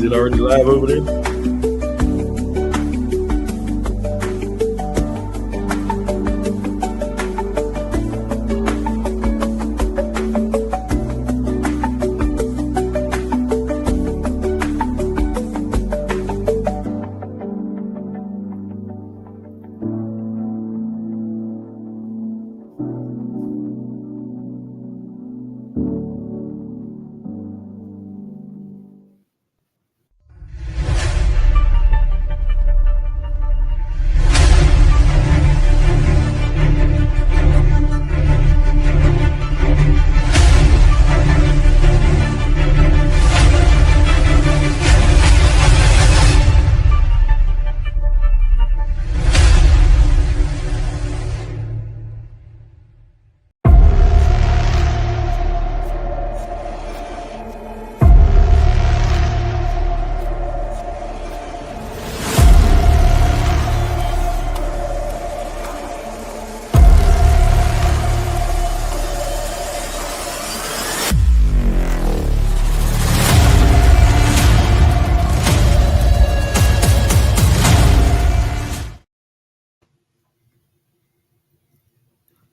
Is it already live over there?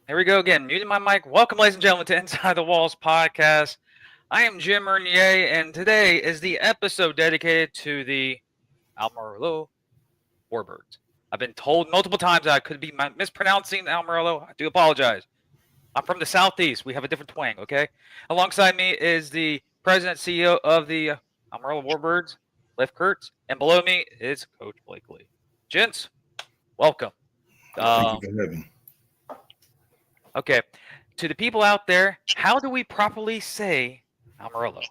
Here we go again. Muting my mic. Welcome, ladies and gentlemen, to Inside the Walls podcast. I am Jim Mernier, and today is the episode dedicated to the Amarillo Warbirds. I've been told multiple times that I could be mispronouncing Amarillo. I do apologize. I'm from the Southeast. We have a different twang, okay? Alongside me is the president CEO of the Amarillo Warbirds, Cliff Kurtz, and below me is Coach Blakely. Gents, welcome. Thank you for having me. Okay, to the people out there, how do we properly say Amarillo?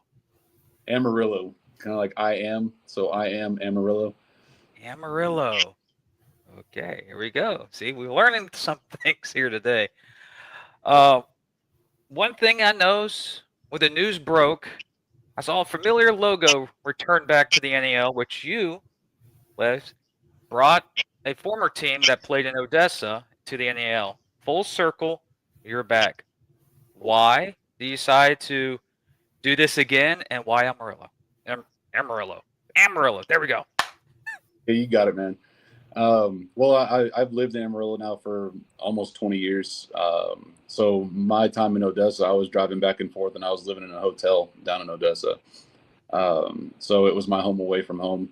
Amarillo, kind of like I am, so I am Amarillo. Amarillo. Okay, here we go. See, we're learning some things here today. One thing I noticed when the news broke, I saw a familiar logo return back to the NAL, which you, Les, brought a former team that played in Odessa to the NAL. Full circle, you're back. Why do you decide to do this again, and why Amarillo? Amarillo. There we go. Yeah, you got it, man. Well, I've lived in Amarillo now for almost 20 years. So my time in Odessa, I was driving back and forth, and I was living in a hotel down in Odessa. So it was my home away from home.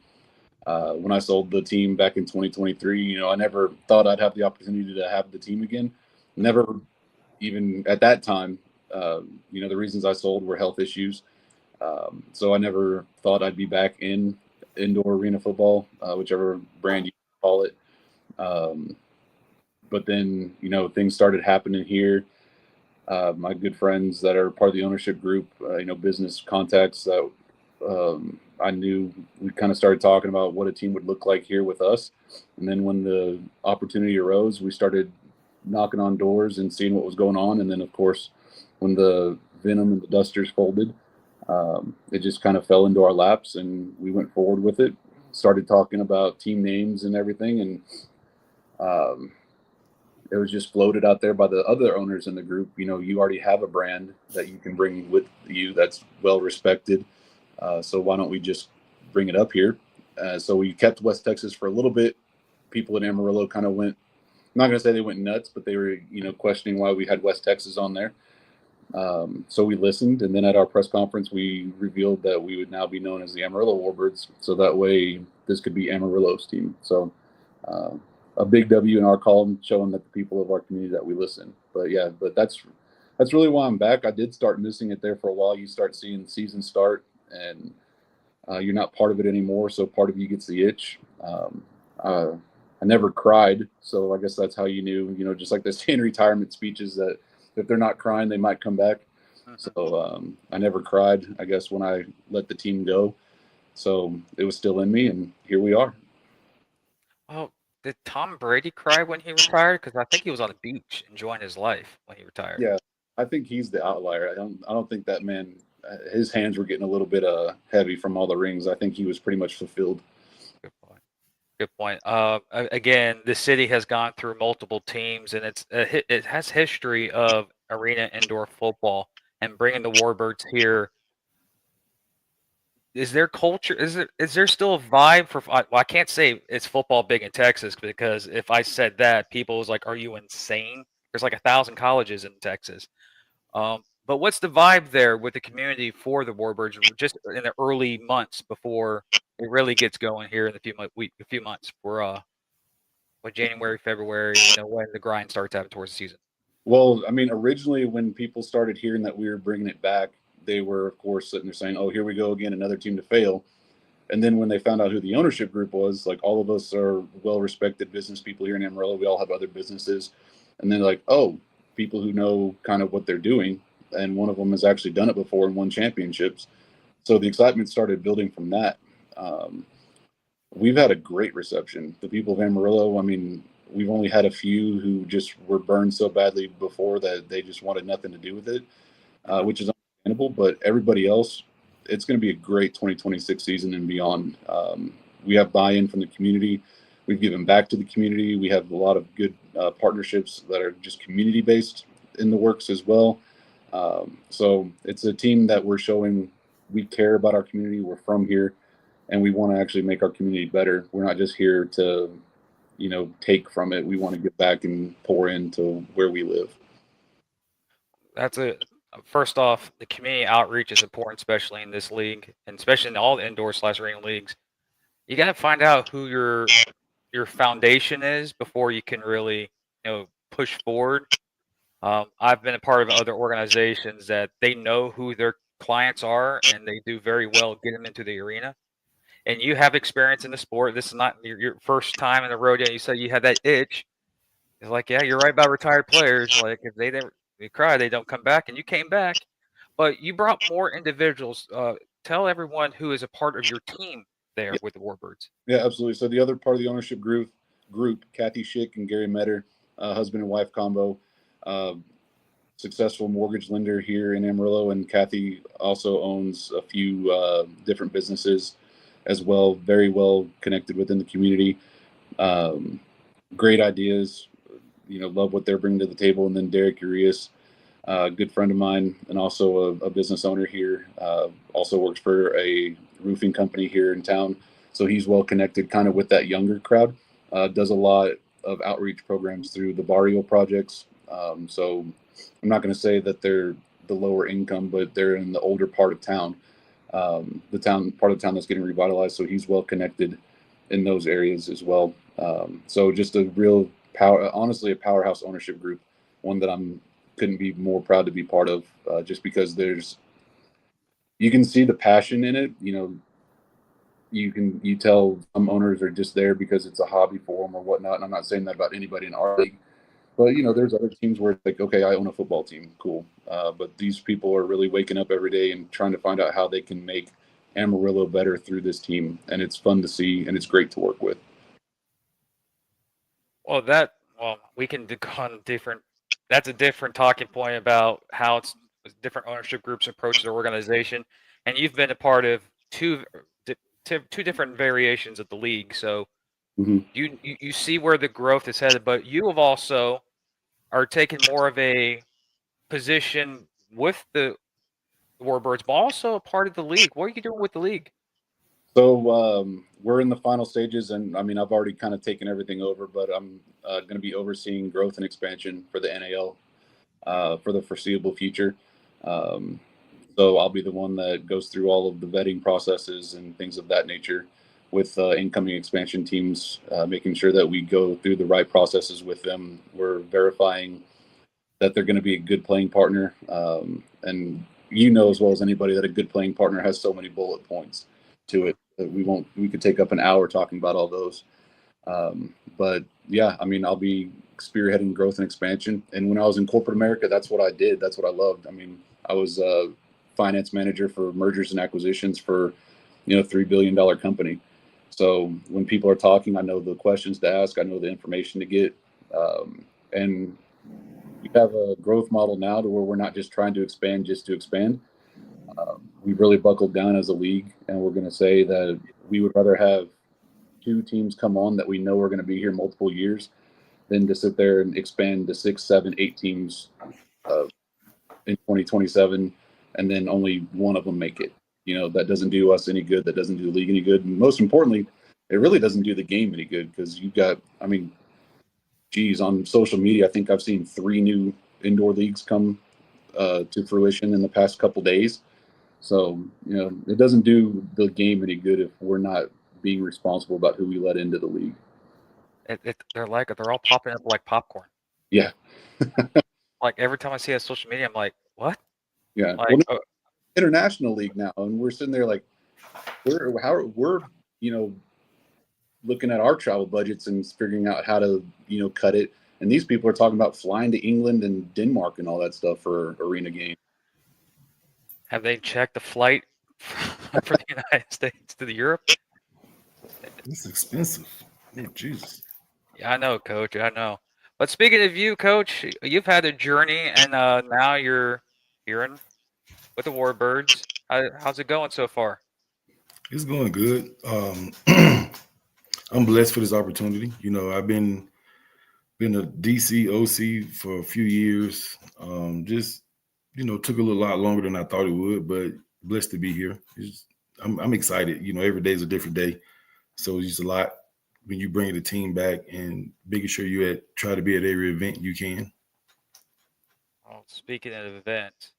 When I sold the team back in 2023, I never thought I'd have the opportunity to have the team again. Never even at that time, the reasons I sold were health issues. So I never thought I'd be back in indoor arena football, whichever brand you call it. But then, things started happening here. My good friends that are part of the ownership group, business contacts that I knew, we kind of started talking about what a team would look like here with us. And then when the opportunity arose, we started knocking on doors and seeing what was going on. And then, of course, when the Venom and the Dusters folded, it just kind of fell into our laps, and we went forward with it. Started talking about team names and everything, and it was just floated out there by the other owners in the group. You already have a brand that you can bring with you that's well respected. So why don't we just bring it up here? So we kept West Texas for a little bit. People in Amarillo kind of went, I'm not going to say they went nuts, but they were, questioning why we had West Texas on there. So we listened, and then at our press conference, we revealed that we would now be known as the Amarillo Warbirds. So that way this could be Amarillo's team. So a big W in our column showing that the people of our community that we listen. But yeah, that's really why I'm back. I did start missing it there for a while. You start seeing the season start, and you're not part of it anymore. So part of you gets the itch. I never cried, so I guess that's how you knew, just like those 10 retirement speeches that if they're not crying, they might come back. So I never cried, I guess, when I let the team go. So it was still in me, and here we are. Well, did Tom Brady cry when he retired? Because I think he was on the beach enjoying his life when he retired. Yeah, I think he's the outlier. I don't think that man, his hands were getting a little bit heavy from all the rings. I think he was pretty much fulfilled. Good point. Again, the city has gone through multiple teams, and it has history of arena indoor football, and bringing the Warbirds here is there culture? Is there still a vibe for? Well, I can't say it's football big in Texas because if I said that, people was like, "Are you insane?" There's like 1,000 colleges in Texas. But what's the vibe there with the community for the Warbirds just in the early months before it really gets going here in the a few months for what January, February, when the grind starts out towards the season. Well, I mean, originally when people started hearing that we were bringing it back, they were, of course, sitting there saying, "Oh, here we go again, another team to fail." And then when they found out who the ownership group was, like all of us are well-respected business people here in Amarillo. We all have other businesses, and then like, oh, people who know kind of what they're doing, and one of them has actually done it before and won championships. So the excitement started building from that. Um, we've had a great reception. The people of Amarillo, I mean, we've only had a few who just were burned so badly before that they just wanted nothing to do with it, which is understandable. But everybody else, it's going to be a great 2026 season and beyond. We have buy-in from the community. We've given back to the community. We have a lot of good partnerships that are just community-based in the works as well. So it's a team that we're showing we care about our community. We're from here, and we want to actually make our community better. We're not just here to, take from it. We want to give back and pour into where we live. That's first off, the community outreach is important, especially in this league, and especially in all the indoor/arena leagues. You got to find out who your foundation is before you can really, push forward. I've been a part of other organizations that they know who their clients are, and they do very well get them into the arena. And you have experience in the sport. This is not your first time in the rodeo. You said you had that itch. It's like, yeah, you're right about retired players. Like if they cry, they don't come back, and you came back, but you brought more individuals. Tell everyone who is a part of your team there Yeah, with the Warbirds. yeah, absolutely. So the other part of the ownership group, Kathy Schick and Gary Metter, husband and wife combo, uh, successful mortgage lender here in Amarillo, and Kathy also owns a few different businesses as well. Very well connected within the community. Um, Great ideas. Love what they're bringing to the table. And then Derek Urias, a good friend of mine, and also a business owner here. Also works for a roofing company here in town, so he's well connected, kind of with that younger crowd. Does a lot of outreach programs through the barrio projects. So I'm not going to say that they're the lower income, but they're in the older part of town, the part of town that's getting revitalized. So he's well connected in those areas as well. So just a real honestly, a powerhouse ownership group, one that couldn't be more proud to be part of, just because you can see the passion in it. You tell some owners are just there because it's a hobby for them or whatnot. And I'm not saying that about anybody in our league, but there's other teams where it's like, okay, I own a football team, cool. But these people are really waking up every day and trying to find out how they can make Amarillo better through this team, and it's fun to see and it's great to work with. Well, we can go on different. That's a different talking point about how different ownership groups approach their organization, and you've been a part of two different variations of the league, so Mm-hmm. you see where the growth is headed. But you have also are taking more of a position with the Warbirds, but also a part of the league. What are you doing with the league? So we're in the final stages, and I mean, I've already kind of taken everything over, but I'm going to be overseeing growth and expansion for the NAL for the foreseeable future. Um, so I'll be the one that goes through all of the vetting processes and things of that nature with incoming expansion teams, making sure that we go through the right processes with them. We're verifying that they're going to be a good playing partner, and as well as anybody that a good playing partner has so many bullet points to it that we could take up an hour talking about all those. But yeah, I mean, I'll be spearheading growth and expansion. And when I was in corporate America, that's what I did. That's what I loved. I mean, I was a finance manager for mergers and acquisitions for, $3 billion company. So when people are talking, I know the questions to ask, I know the information to get. And we have a growth model now to where we're not just trying to expand just to expand. We've really buckled down as a league, and we're going to say that we would rather have two teams come on that we know are going to be here multiple years than to sit there and expand to 6, 7, 8 teams in 2027 and then only one of them make it. that doesn't do us any good. That doesn't do the league any good. And most importantly, it really doesn't do the game any good because you've got, on social media, I think I've seen 3 new indoor leagues come to fruition in the past couple days. So, it doesn't do the game any good if we're not being responsible about who we let into the league. They're all popping up like popcorn. Yeah. Like every time I see it on social media, I'm like, what? Yeah. Like, international league now, and we're sitting there like, we're looking at our travel budgets and figuring out how to cut it. And these people are talking about flying to England and Denmark and all that stuff for arena games. Have they checked the flight for the United States to the Europe? It's expensive. Oh, Jesus. Yeah, I know, Coach. I know. But speaking of you, Coach, you've had a journey, and now you're here with the Warbirds. How's it going so far? It's going good. I'm blessed for this opportunity. I've been a DC OC for a few years. Took a lot longer than I thought it would, but blessed to be here. I'm excited. Every day is a different day. So it's just a lot when you bring the team back and making sure try to be at every event you can. Well, speaking of events,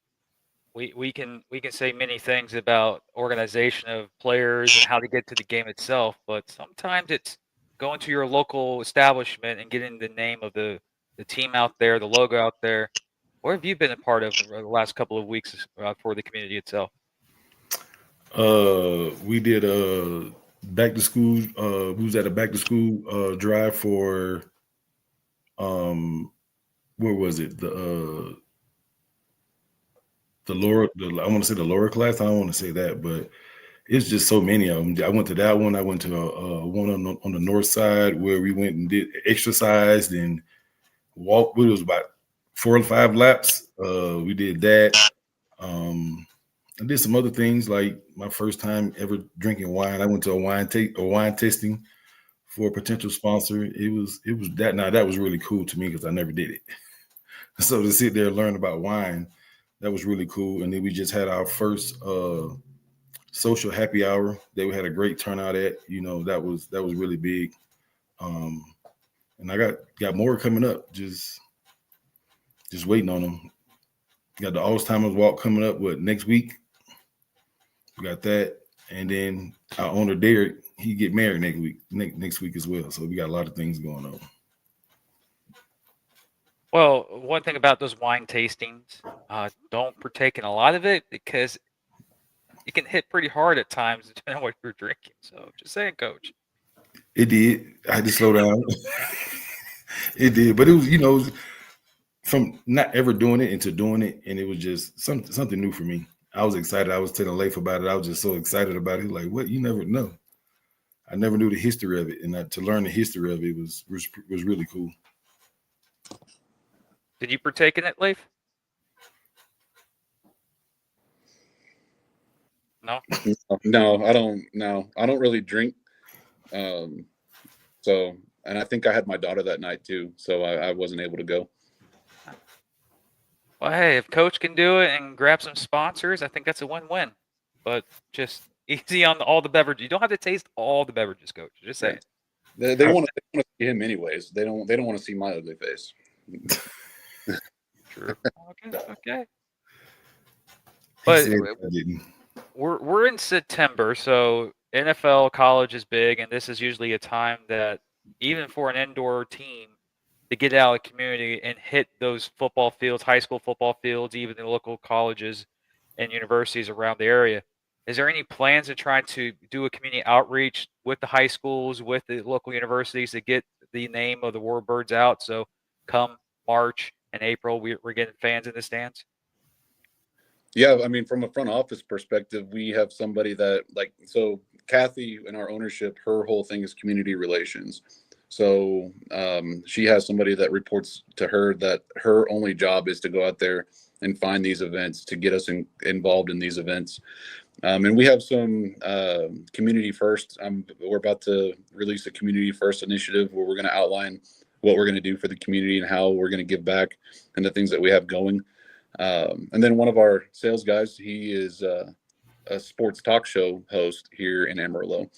we can say many things about organization of players and how to get to the game itself, but sometimes it's going to your local establishment and getting the name of the team out there, the logo out there. What have you been a part of the last couple of weeks for the community itself? We did a back to school. We was at a back to school drive for where was it? The lower, I want to say the lower class. I don't want to say that, but it's just so many of them. I went to that one. I went to one on the north side where we went and did exercised and walked. It was about 4 or 5 laps. We did that. I did some other things like my first time ever drinking wine. I went to a wine tasting for a potential sponsor. It was that. Now that was really cool to me because I never did it. So to sit there and learn about wine, that was really cool. And then we just had our first social happy hour that we had a great turnout at. That was really big. And I got more coming up. Just waiting on them. Got the Alzheimer's walk coming up next week. We got that, and then our owner Derek, he get married next week as well. So we got a lot of things going on. Well, one thing about those wine tastings, don't partake in a lot of it because it can hit pretty hard at times depending on what you're drinking. So just saying, Coach. It did. I had to slow down. It did, but it was, from not ever doing it into doing it, and it was just something new for me. I was excited. I was telling Leif about it. I was just so excited about it. Like, what? You never know. I never knew the history of it, and to learn the history of it was really cool. Did you partake in it, Leif? No. No, I don't. No, I don't really drink. So, and I think I had my daughter that night too, so I wasn't able to go. Well, hey, if Coach can do it and grab some sponsors, I think that's a win-win. But just easy on all the beverages. You don't have to taste all the beverages, Coach. Just saying. They want to see him anyways. They don't want to see my ugly face. True. Okay. But we're in September, so NFL, college is big, and this is usually a time that even for an indoor team to get out of the community and hit those football fields, high school football fields, even the local colleges and universities around the area. Is there any plans to try to do a community outreach with the high schools, with the local universities to get the name of the Warbirds out? So come March and April, we're getting fans in the stands? Yeah, I mean, from a front office perspective, we have somebody that so Kathy in our ownership, her whole thing is community relations. So she has somebody that reports to her that her only job is to go out there and find these events, to get us involved in these events. And we have some community first. We're about to release a community first initiative where we're going to outline what we're going to do for the community and how we're going to give back and the things that we have going. And then one of our sales guys, he is a sports talk show host here in Amarillo.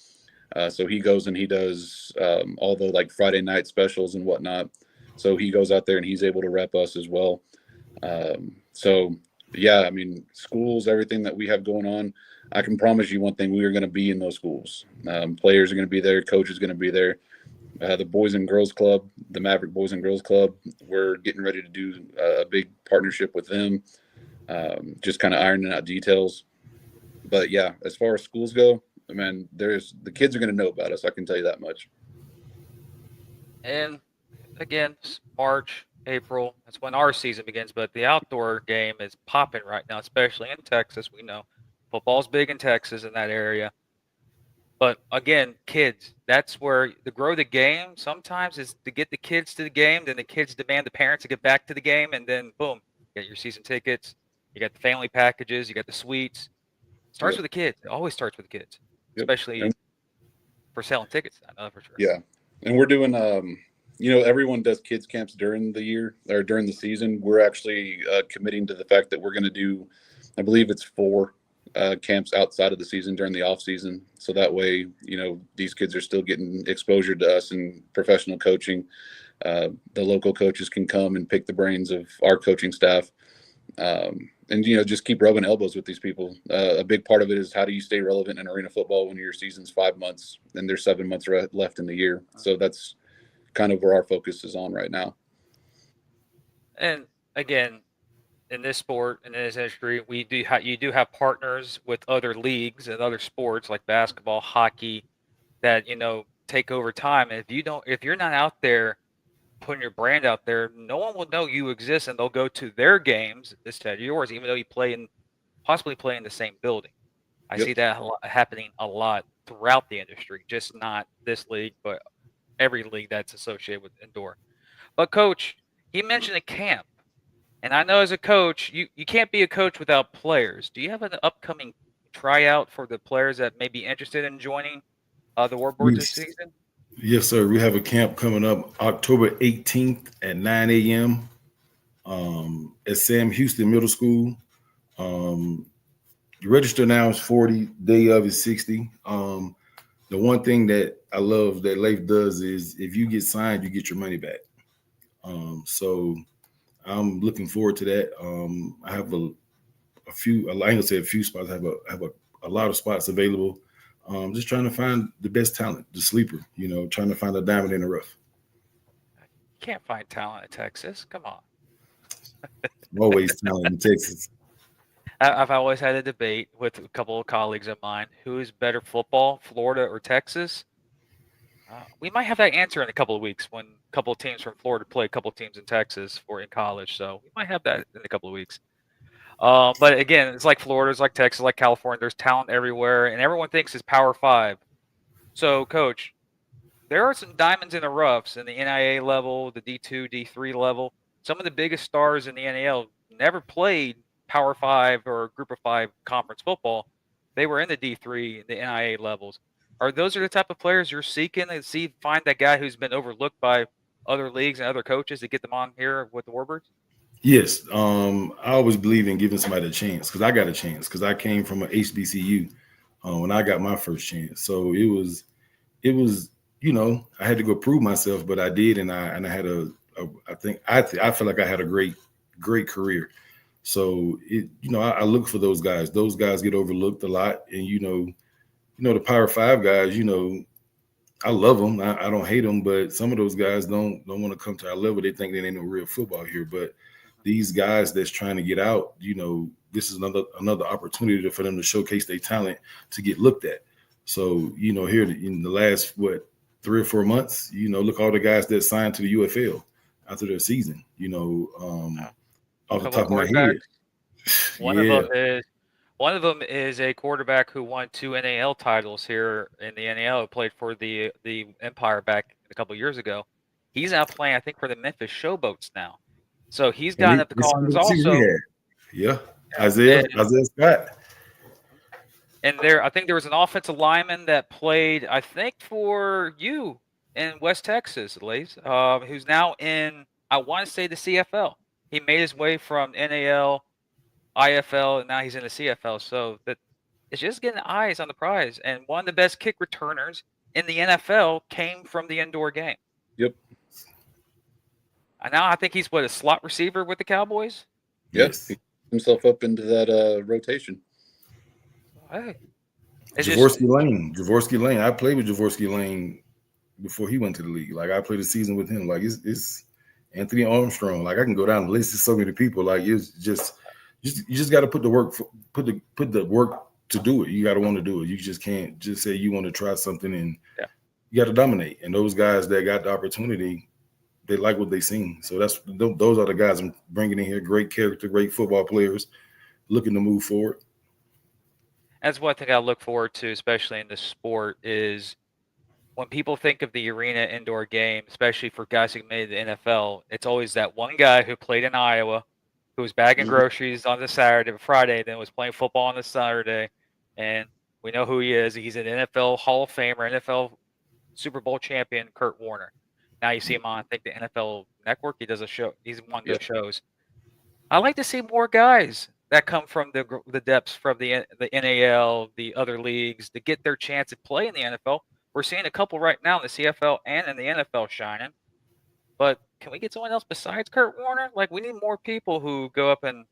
So he goes and he does all the like Friday night specials and whatnot. So he goes out there and he's able to rep us as well. So yeah, I mean, schools, everything that we have going on, I can promise you one thing: we are going to be in those schools. Players are going to be there, coaches going to be there. The Boys and Girls Club, the Maverick Boys and Girls Club, we're getting ready to do a big partnership with them. Just kind of ironing out details. But yeah, as far as schools go, man, there's the kids are going to know about us. I can tell you that much. And again, March, April, that's when our season begins. But the outdoor game is popping right now, especially in Texas. We know football's big in Texas in that area. But again, kids, that's where to grow the game sometimes is to get the kids to the game. Then the kids demand the parents to get back to the game. And then boom, you get your season tickets. You got the family packages. You got the suites. Starts Yep. with the kids. It always starts with the kids, Yep. especially And, for selling tickets. I know for sure. yeah, and we're doing. Everyone does kids camps during the year or during the season. We're actually committing to the fact that we're going to do, I believe it's 4 camps outside of the season during the off season. So that way, these kids are still getting exposure to us and professional coaching. The local coaches can come and pick the brains of our coaching staff. And just keep rubbing elbows with these people. A big part of it is how do you stay relevant in arena football when your season's 5 months and there's 7 months left in the year. So that's kind of where our focus is on right now. And again, in this sport and in this industry, you do have partners with other leagues and other sports like basketball, hockey, that take over time. And if you're not out there putting your brand out there, no one will know you exist, and they'll go to their games instead of yours, even though you possibly play in the same building. I Yep. see that happening a lot throughout the industry, just not this league, but every league that's associated with indoor. But coach, he mentioned a camp. And I know as a coach, you can't be a coach without players. Do you have an upcoming tryout for the players that may be interested in joining the Warbirds this Yes. season? Yes, sir. We have a camp coming up October 18th at 9 a.m. At Sam Houston Middle School. The register now is 40, day of is 60. The one thing that I love that Leif does is if you get signed, you get your money back. So I'm looking forward to that. I have a few, I ain't gonna say a few spots, I have a lot of spots available. Just trying to find the best talent, the sleeper, trying to find a diamond in the rough. You can't find talent in Texas. Come on. Always talent in Texas. I've always had a debate with a couple of colleagues of mine. Who is better football, Florida or Texas? We might have that answer in a couple of weeks when a couple of teams from Florida play a couple of teams in Texas in college. So we might have that in a couple of weeks. But again, it's like Florida, it's like Texas, like California. There's talent everywhere, and everyone thinks it's Power 5. So, Coach, there are some diamonds in the roughs in the NIA level, the D2, D3 level. Some of the biggest stars in the NAL never played Power 5 or Group of 5 conference football. They were in the D3, the NIA levels. Are those the type of players you're seeking to find that guy who's been overlooked by other leagues and other coaches to get them on here with the Warbirds? Yes. I always believe in giving somebody a chance because I got a chance because I came from an HBCU when I got my first chance. So it was, I had to go prove myself, but I did. And I had I feel like I had a great career. So I look for those guys. Those guys get overlooked a lot. And, the Power 5 guys, I love them. I don't hate them, but some of those guys don't want to come to our level. They think they ain't no real football here. But these guys that's trying to get out, this is another opportunity for them to showcase their talent to get looked at. So, here in the last 3 or 4 months, look all the guys that signed to the UFL after their season. Off the top of my head. One of them is a quarterback who won 2 NAL titles here in the NAL, who played for the Empire back a couple of years ago. He's out playing, I think, for the Memphis Showboats now. So he's gotten up the call. There's also Isaiah Scott. And I think there was an offensive lineman that played, I think, for you in West Texas, at least, who's now in, I want to say, the CFL. He made his way from NAL, IFL, and now he's in the CFL. So is just getting eyes on the prize. And one of the best kick returners in the NFL came from the indoor game. Yep. And now I think he's a slot receiver with the Cowboys. Yes. He himself up into that rotation. Hey, Javorsky Lane. I played with Javorsky Lane before he went to the league. Like I played a season with him. Like it's Anthony Armstrong. Like I can go down the list of so many people. Like it's just you just got to put the work to do it. You got to want to do it. You just can't just say you want to try something and you got to dominate. And those guys that got the opportunity, they like what they seen. So those are the guys I'm bringing in here. Great character, great football players, looking to move forward. That's one thing I look forward to, especially in this sport, is when people think of the arena indoor game, especially for guys who made the NFL, it's always that one guy who played in Iowa, who was bagging groceries on the Saturday, Friday, then was playing football on the Saturday, and we know who he is. He's an NFL Hall of Famer, NFL Super Bowl champion, Kurt Warner. Now you see him on, I think, the NFL Network. He does a show. He's one of those shows. I like to see more guys that come from the depths from the NAL, the other leagues, to get their chance to play in the NFL. We're seeing a couple right now in the CFL and in the NFL shining. But can we get someone else besides Kurt Warner? Like, we need more people who go up and,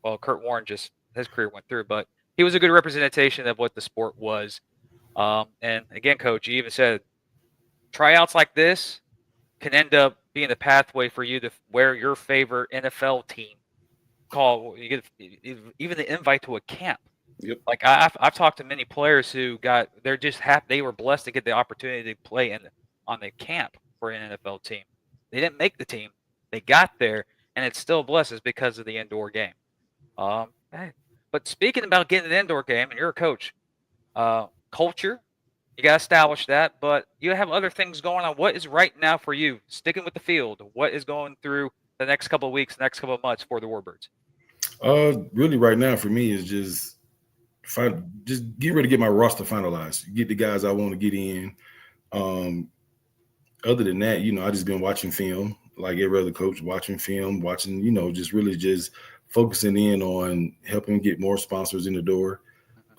well, Kurt Warner just, his career went through, but he was a good representation of what the sport was. And again, Coach, you even said tryouts like this can end up being the pathway for you to wear your favorite NFL team. You get even the invite to a camp. Yep. Like I've talked to many players who they're just happy they were blessed to get the opportunity to play on the camp for an NFL team. They didn't make the team, they got there, and it still blesses because of the indoor game. Hey. But speaking about getting an indoor game, and you're a coach, culture, you got to establish that. But you have other things going on. What is right now for you? Sticking with the field, what is going through the next couple of weeks, next couple of months for the Warbirds? Really, right now for me is just get ready to get my roster finalized. Get the guys I want to get in. Other than that, I just been watching film like every other coach, watching film, just really just focusing in on helping get more sponsors in the door.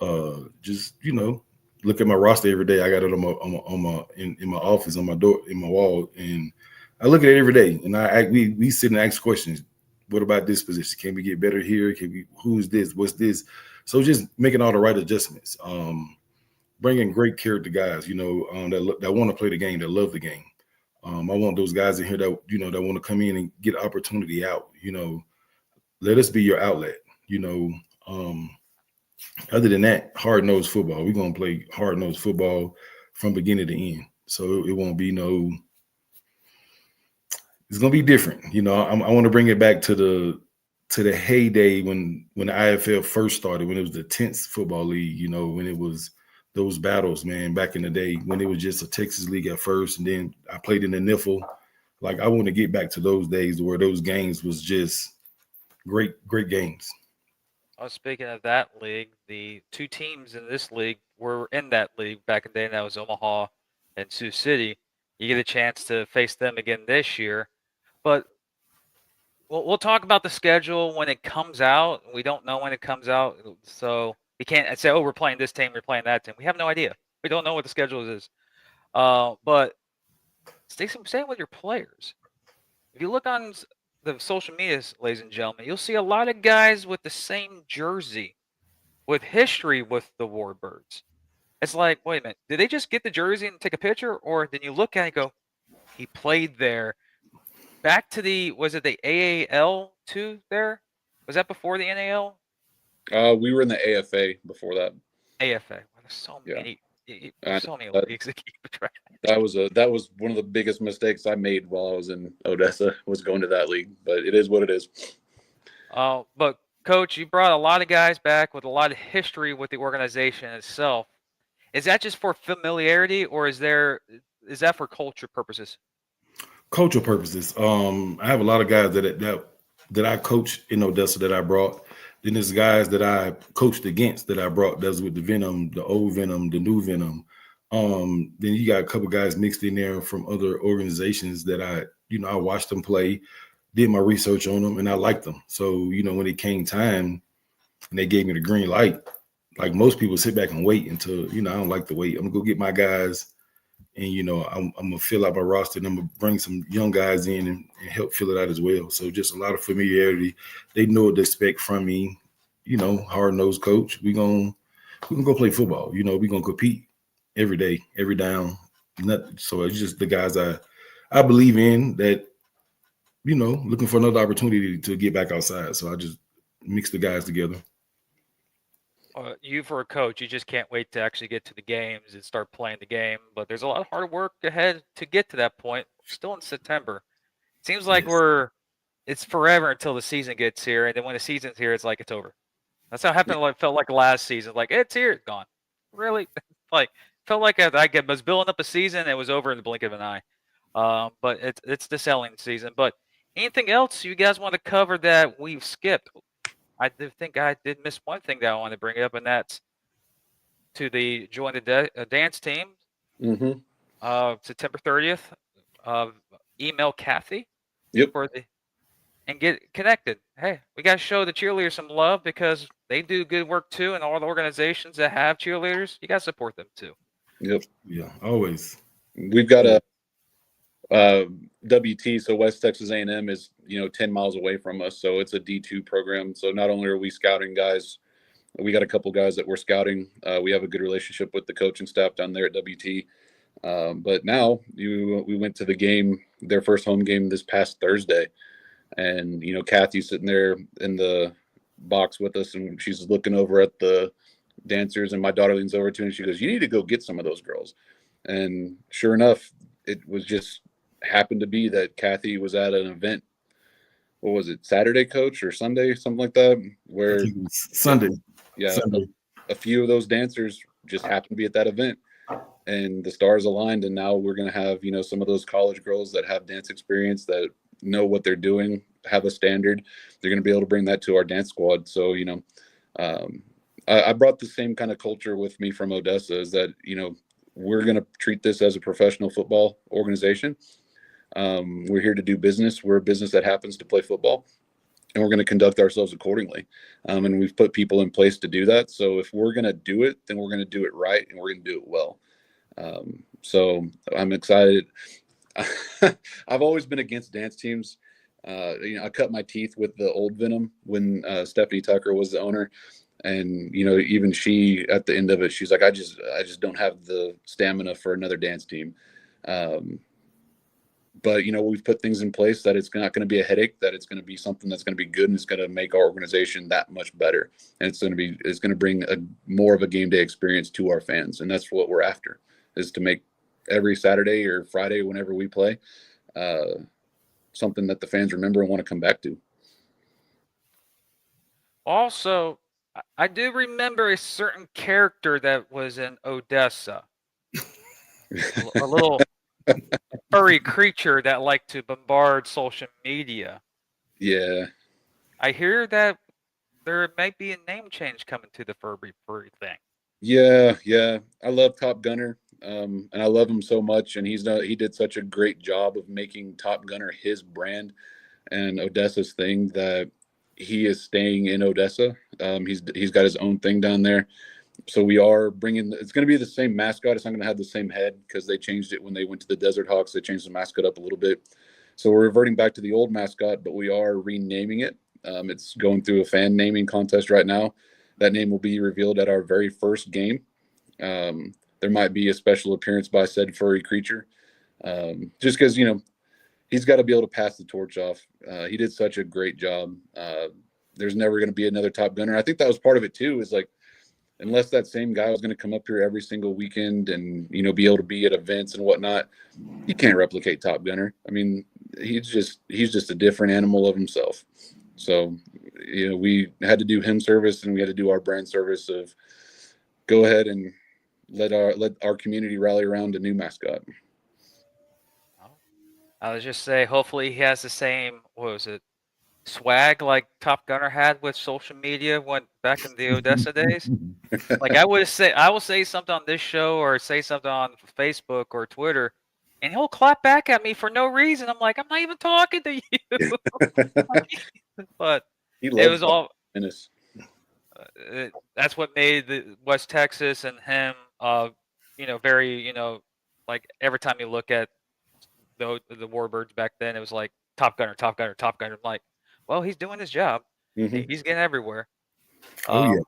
Look at my roster every day. I got it in my office, on my door, in my wall, and I look at it every day. And we sit and ask questions. What about this position? Can we get better here? Who's this? What's this? So just making all the right adjustments. Bringing great character guys, that want to play the game, that love the game. I want those guys in here that that want to come in and get opportunity out. Let us be your outlet. Other than that, hard-nosed football. We're gonna play hard-nosed football from beginning to end. So it won't be it's gonna be different. I want to bring it back to the heyday when the IFL first started, when it was the 10th football league, when it was those battles, man, back in the day when it was just a Texas league at first, and then I played in the NIFL. Like I want to get back to those days where those games was just great games. Speaking of that league, the two teams in this league were in that league back in the day, and that was Omaha and Sioux City. You get a chance to face them again this year. But we'll talk about the schedule when it comes out. We don't know when it comes out, so we can't say, oh, we're playing this team, we're playing that team. We have no idea. We don't know what the schedule is. But stay with your players. If you look on the social media, ladies and gentlemen, you'll see a lot of guys with the same jersey, with history with the Warbirds. It's like, wait a minute, did they just get the jersey and take a picture, or then you look at it and go, he played there? Back to was it the AAL too? There was that before the NAL? We were in the AFA before that. AFA. Well, there's so many. So many leagues to keep track. That was one of the biggest mistakes I made while I was in Odessa, was going to that league. But it is what it is. But Coach, you brought a lot of guys back with a lot of history with the organization itself. Is that just for familiarity, or is that for culture purposes? Cultural purposes. I have a lot of guys that I coached in Odessa that I brought. Then there's guys that I coached against that I brought. That's with the Venom, the old Venom, the new Venom. Then you got a couple guys mixed in there from other organizations that I watched them play, did my research on them, and I liked them. So when it came time and they gave me the green light, like most people sit back and wait until, I don't like to wait. I'm gonna go get my guys, and I'm gonna fill out my roster, and I'm gonna bring some young guys in and help fill it out as well. So just a lot of familiarity. They know what to expect from me. Hard nosed coach. We gonna go play football. We gonna compete every day, every down. So it's just the guys I believe in that. Looking for another opportunity to get back outside. So I just mix the guys together. You for a coach, you just can't wait to actually get to the games and start playing the game. But there's a lot of hard work ahead to get to that point. We're still in September. Seems like Yes. it's forever until the season gets here, and then when the season's here, it's like it's over. That's how it happened. Like felt like last season. Like it's here, it's gone. Really, like felt like I was building up a season, and it was over in the blink of an eye. But it's the selling season. But anything else you guys want to cover that we've skipped? I think I did miss one thing that I want to bring up, and that's to the join the dance team. Mm-hmm. September 30th. Email Kathy Yep. for the and get connected. Hey, we got to show the cheerleaders some love because they do good work too, and all the organizations that have cheerleaders, you got to support them too. Yep. Yeah, always. We've got a WT, so West Texas A&M is 10 miles away from us, so it's a D2 program. So not only are we scouting guys, we got a couple guys that we're scouting. We have a good relationship with the coaching staff down there at WT. But now we went to the game, their first home game this past Thursday, and Kathy's sitting there in the box with us, and she's looking over at the dancers, and my daughter leans over to her and she goes, "You need to go get some of those girls." And sure enough, it was just happened to be that Kathy was at an event. What was it, Saturday, coach, or Sunday, something like that? Where I think it was Sunday. yeah, Sunday. a few of those dancers just happened to be at that event, and the stars aligned. And now we're going to have some of those college girls that have dance experience, that know what they're doing, have a standard. They're going to be able to bring that to our dance squad. So I brought the same kind of culture with me from Odessa, is that we're going to treat this as a professional football organization. We're here to do business. We're a business that happens to play football, and we're going to conduct ourselves accordingly. And we've put people in place to do that. So if we're going to do it, then we're going to do it right, and we're going to do it well. So I'm excited. I've always been against dance teams. I cut my teeth with the old Venom when Stephanie Tucker was the owner. And even she, at the end of it, she's like, I just don't have the stamina for another dance team. But we've put things in place that it's not going to be a headache, that it's going to be something that's going to be good, and it's going to make our organization that much better. And it's going to bring more of a game day experience to our fans. And that's what we're after, is to make every Saturday or Friday, whenever we play, something that the fans remember and want to come back to. Also, I do remember a certain character that was in Odessa. A little furry creature that liked to bombard social media. Yeah. I hear that there might be a name change coming to the furry thing. Yeah. I love Top Gunner, and I love him so much. And he did such a great job of making Top Gunner his brand and Odessa's thing, that he is staying in Odessa. He's got his own thing down there. So we are bringing. It's going to be the same mascot. It's not going to have the same head, because they changed it when they went to the Desert Hawks. They changed the mascot up a little bit. So we're reverting back to the old mascot, but we are renaming it. It's going through a fan naming contest right now. That name will be revealed at our very first game. There might be a special appearance by said furry creature, just because he's got to be able to pass the torch off. He did such a great job. There's never going to be another Top Gunner. I think that was part of it too, is like, unless that same guy was going to come up here every single weekend and be able to be at events and whatnot, you can't replicate Top Gunner. I mean, he's just a different animal of himself. So we had to do him service, and we had to do our brand service of go ahead and let our community rally around a new mascot. I was just say, hopefully he has the same, what was it, swag like Top Gunner had with social media back in the Odessa days. Like I will say something on this show or say something on Facebook or Twitter, and he'll clap back at me for no reason. I'm like, I'm not even talking to you. But He it was all tennis. That's what made the West Texas and him, very, like every time you look at the Warbirds back then, it was like Top Gunner, Top Gunner, Top Gunner. I'm like, well, he's doing his job. Mhm. He's getting everywhere. Oh yeah.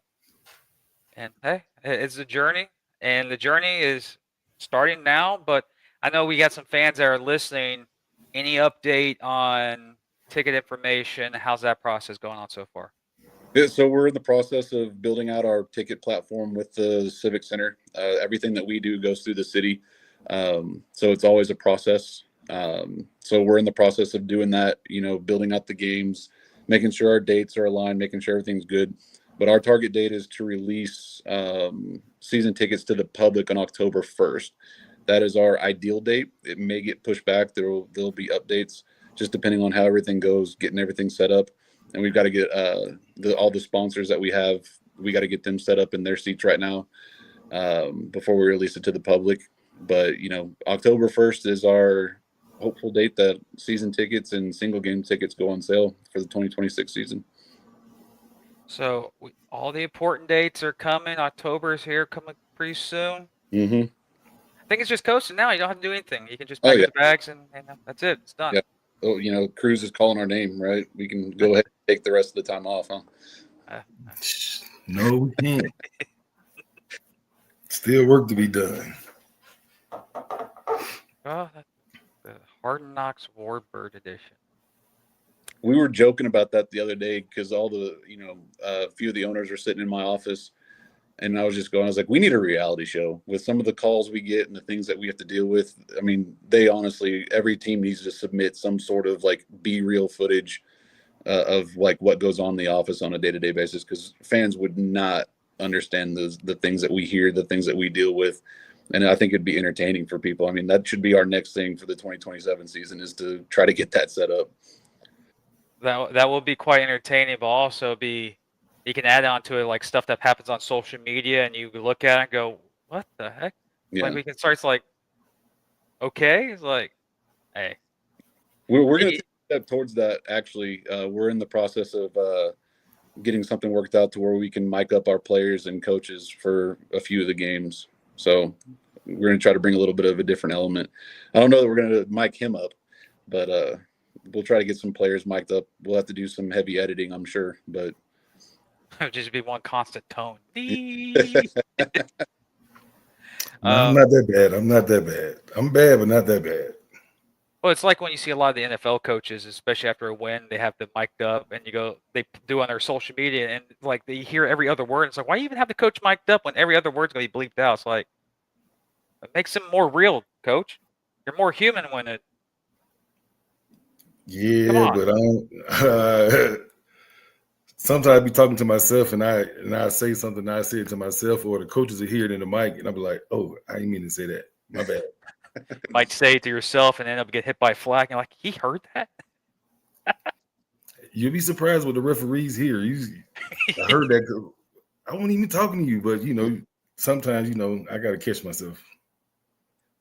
And hey, it's a journey, and the journey is starting now. But I know we got some fans that are listening. Any update on ticket information? How's that process going on so far? Yeah, so we're in the process of building out our ticket platform with the Civic Center. Everything that we do goes through the city, so it's always a process. So we're in the process of doing that. Building out the games, making sure our dates are aligned, making sure everything's good. But our target date is to release season tickets to the public on October 1st. That is our ideal date. It may get pushed back. There'll be updates just depending on how everything goes, getting everything set up, and we've got to get all the sponsors that we have. We got to get them set up in their seats right now before we release it to the public. But October 1st is our hopeful date that season tickets and single game tickets go on sale for the 2026 season. So all the important dates are coming. October is here, coming pretty soon. Mm-hmm. I think it's just coasting now. You don't have to do anything. You can just Oh, pack yeah. up the bags and that's it. It's done. Yeah. Oh, Cruz is calling our name, right? We can go ahead and take the rest of the time off, huh? No, we can't. Still work to be done. Oh, the Hard Knocks Warbird edition. We were joking about that the other day because all the, a few of the owners were sitting in my office, and I was like, we need a reality show with some of the calls we get and the things that we have to deal with. I mean, every team needs to submit some sort of like be-real footage of like what goes on in the office on a day-to-day basis, because fans would not understand the things that we hear, the things that we deal with. And I think it'd be entertaining for people. I mean, that should be our next thing for the 2027 season, is to try to get that set up. That will be quite entertaining, but also you can add on to it like stuff that happens on social media, and you look at it and go, "What the heck?" Yeah. Like we can start. It's like, okay, it's like, hey, we're going to take a step towards that. Actually, we're in the process of getting something worked out to where we can mic up our players and coaches for a few of the games. So we're going to try to bring a little bit of a different element. I don't know that we're going to mic him up, but we'll try to get some players mic'd up. We'll have to do some heavy editing, I'm sure, but it'll just be one constant tone. No, I'm not that bad. I'm not that bad. I'm bad, but not that bad. Well, it's like when you see a lot of the NFL coaches, especially after a win, they have them mic'd up, and they do on their social media, and like they hear every other word. It's like, why you even have the coach mic'd up when every other word's gonna be bleeped out? It's like, it makes him more real, coach. You're more human when it. Yeah, but I don't. Sometimes I be talking to myself, and I say something, and I say it to myself, or the coaches are hearing in the mic, and I'll be like, "Oh, I didn't mean to say that. My bad." You might say it to yourself and end up get hit by a flag. And you're like, he heard that? You'll be surprised what the referees hear. I heard that. I wasn't even talking to you, but sometimes I gotta catch myself.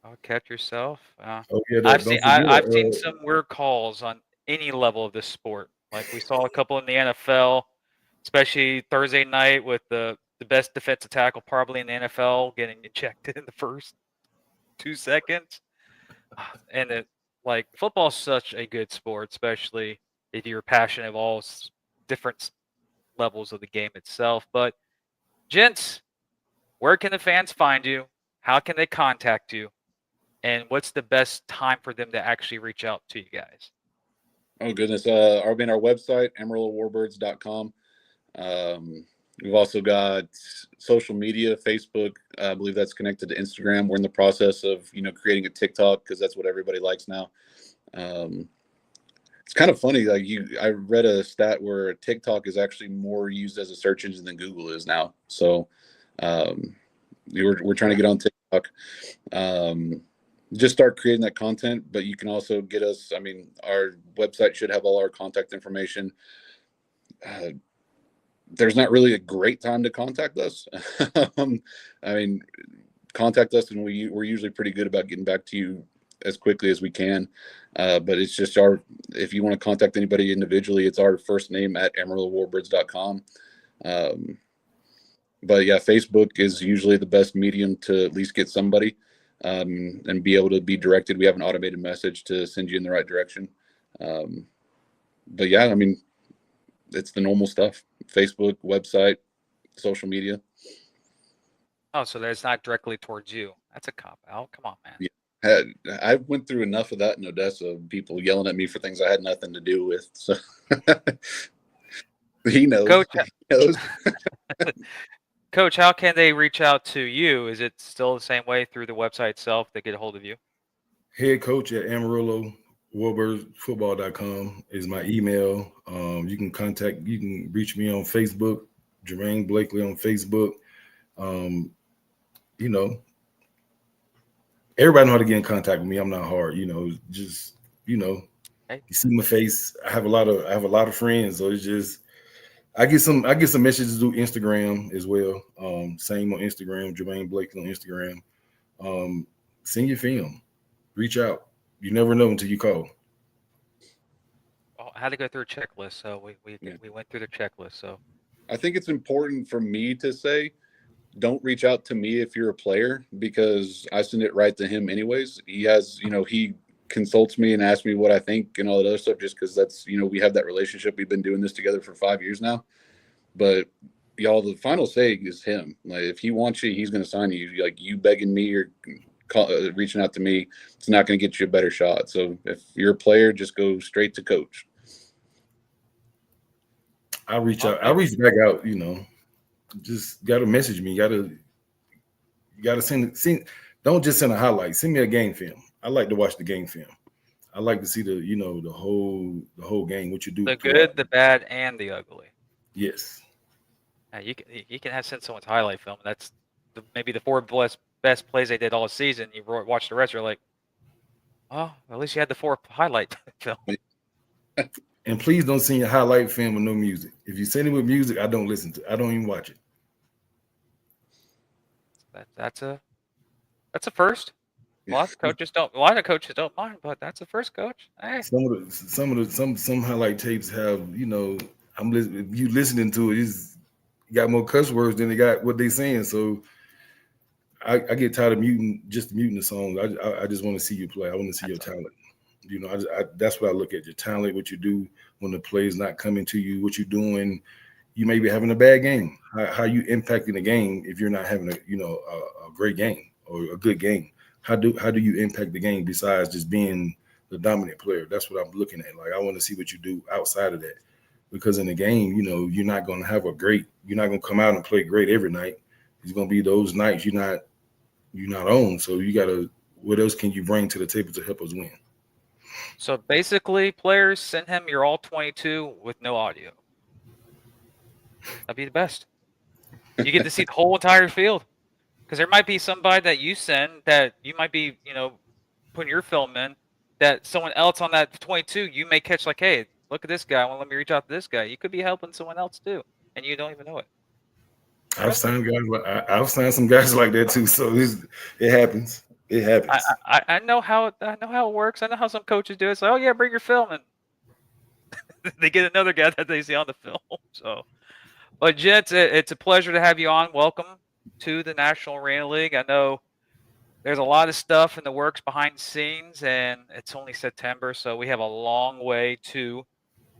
Oh, catch yourself. Oh yeah, I've seen some weird calls on any level of this sport. Like we saw a couple in the NFL, especially Thursday night with the best defensive tackle probably in the NFL getting ejected in the first 2 seconds. And football is such a good sport, especially if you're passionate of all different levels of the game itself. But gents, where can the fans find you? How can they contact you? And what's the best time for them to actually reach out to you guys? Oh goodness. Our website, AmarilloWarbirds.com. We've also got social media, Facebook. I believe that's connected to Instagram. We're in the process of, creating a TikTok, because that's what everybody likes now. It's kind of funny. I read a stat where TikTok is actually more used as a search engine than Google is now. So we're trying to get on TikTok. Just start creating that content, but you can also get us. I mean, our website should have all our contact information. There's not really a great time to contact us. I mean, contact us, and we're usually pretty good about getting back to you as quickly as we can. But it's just if you want to contact anybody individually, it's our first name at AmarilloWarbirds.com. But yeah, Facebook is usually the best medium to at least get somebody and be able to be directed. We have an automated message to send you in the right direction. But yeah, I mean, it's the normal stuff: Facebook, website, social media. Oh, so that's not directly towards you. That's a cop out. Come on, man. Yeah. I went through enough of that in Odessa, people yelling at me for things I had nothing to do with. So he knows. Coach, He knows. Coach, how can they reach out to you? Is it still the same way through the website itself they get a hold of you? Head coach at Amarillo Warbirds Football.com is my email. You can reach me on Facebook, Jermaine Blakely on Facebook. You know, everybody know how to get in contact with me. I'm not hard, just, Hey, you see my face. I have a lot of friends, so it's just I get some messages through Instagram as well. Same on Instagram, Jermaine Blakely on Instagram. Send your film. Reach out. You never know until you call. well, I had to go through a checklist, so we went through the checklist. So I think it's important for me to say, don't reach out to me if you're a player, because I send it right to him anyways. He has, he consults me and asks me what I think and all that other stuff, just because that's, we have that relationship. We've been doing this together for 5 years now. But y'all, the final say is him. Like, if he wants you, he's going to sign you. Like, you begging me or reaching out to me, it's not going to get you a better shot. So if you're a player, just go straight to coach. I reach back out, just gotta message me. You gotta send. Don't just send a highlight. Send me a game film. I like to watch the game film. I like to see the whole game. What you do. the good, the bad, and the ugly. Yes. You can have sent someone's highlight film. That's maybe the four best plays they did all season. You watch the rest, you're like, oh, at least you had the four highlight film. And please don't send your highlight film with no music. If you send it with music, I don't listen to it. I don't even watch it. That's a first. A lot of coaches don't mind, but that's a first, coach. Hey. Some highlight tapes have, if you listening to it, it's got more cuss words than they got what they saying. So I get tired of muting the songs. I just want to see you play. I want to see your talent. That's what I look at: your talent, what you do when the play is not coming to you, what you're doing. You may be having a bad game. How you impacting the game if you're not having a great game or a good game? How do you impact the game besides just being the dominant player? That's what I'm looking at. Like, I want to see what you do outside of that, because in the game, you're not going to you're not going to come out and play great every night. It's going to be those nights you're not on. So you got to, what else can you bring to the table to help us win? So basically, players, send him your all 22 with no audio. That'd be the best. You get to see the whole entire field, because there might be somebody that you send that you might be, putting your film in, that someone else on that 22 you may catch, like, hey, look at this guy. Let me reach out to this guy. You could be helping someone else too, and you don't even know it. I've signed some guys like that too. So it happens. It happens. I know how it works. I know how some coaches do it. It's like, oh yeah, bring your film, and they get another guy that they see on the film. So, but gents, it's a pleasure to have you on. Welcome to the National Arena League. I know there's a lot of stuff in the works behind the scenes, and it's only September, so we have a long way to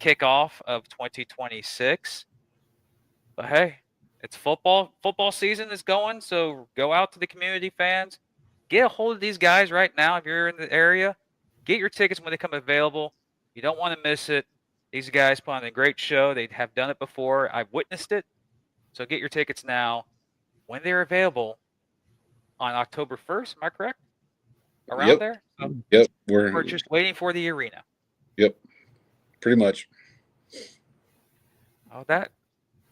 kickoff of 2026. But hey, it's football. Football season is going, so go out to the community, fans. Get a hold of these guys right now if you're in the area. Get your tickets when they come available. You don't want to miss it. These guys put on a great show. They have done it before. I've witnessed it. So get your tickets now when they're available on October 1st. Am I correct? Around there? So yep. we're just waiting for the arena. Yep. Pretty much. Oh, that.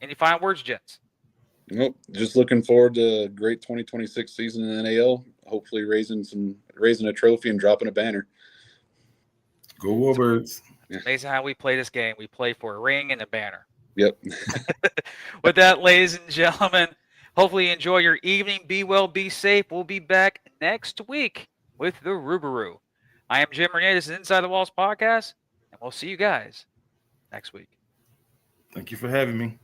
Any final words, gents? Nope. Just looking forward to a great 2026 season in the NAL. Hopefully raising a trophy and dropping a banner. Go Warbirds. It's amazing how we play this game. We play for a ring and a banner. Yep. With that, ladies and gentlemen, hopefully you enjoy your evening. Be well, be safe. We'll be back next week with the Rubaroo. I am Jim Renier. This is Inside the Walls Podcast, and we'll see you guys next week. Thank you for having me.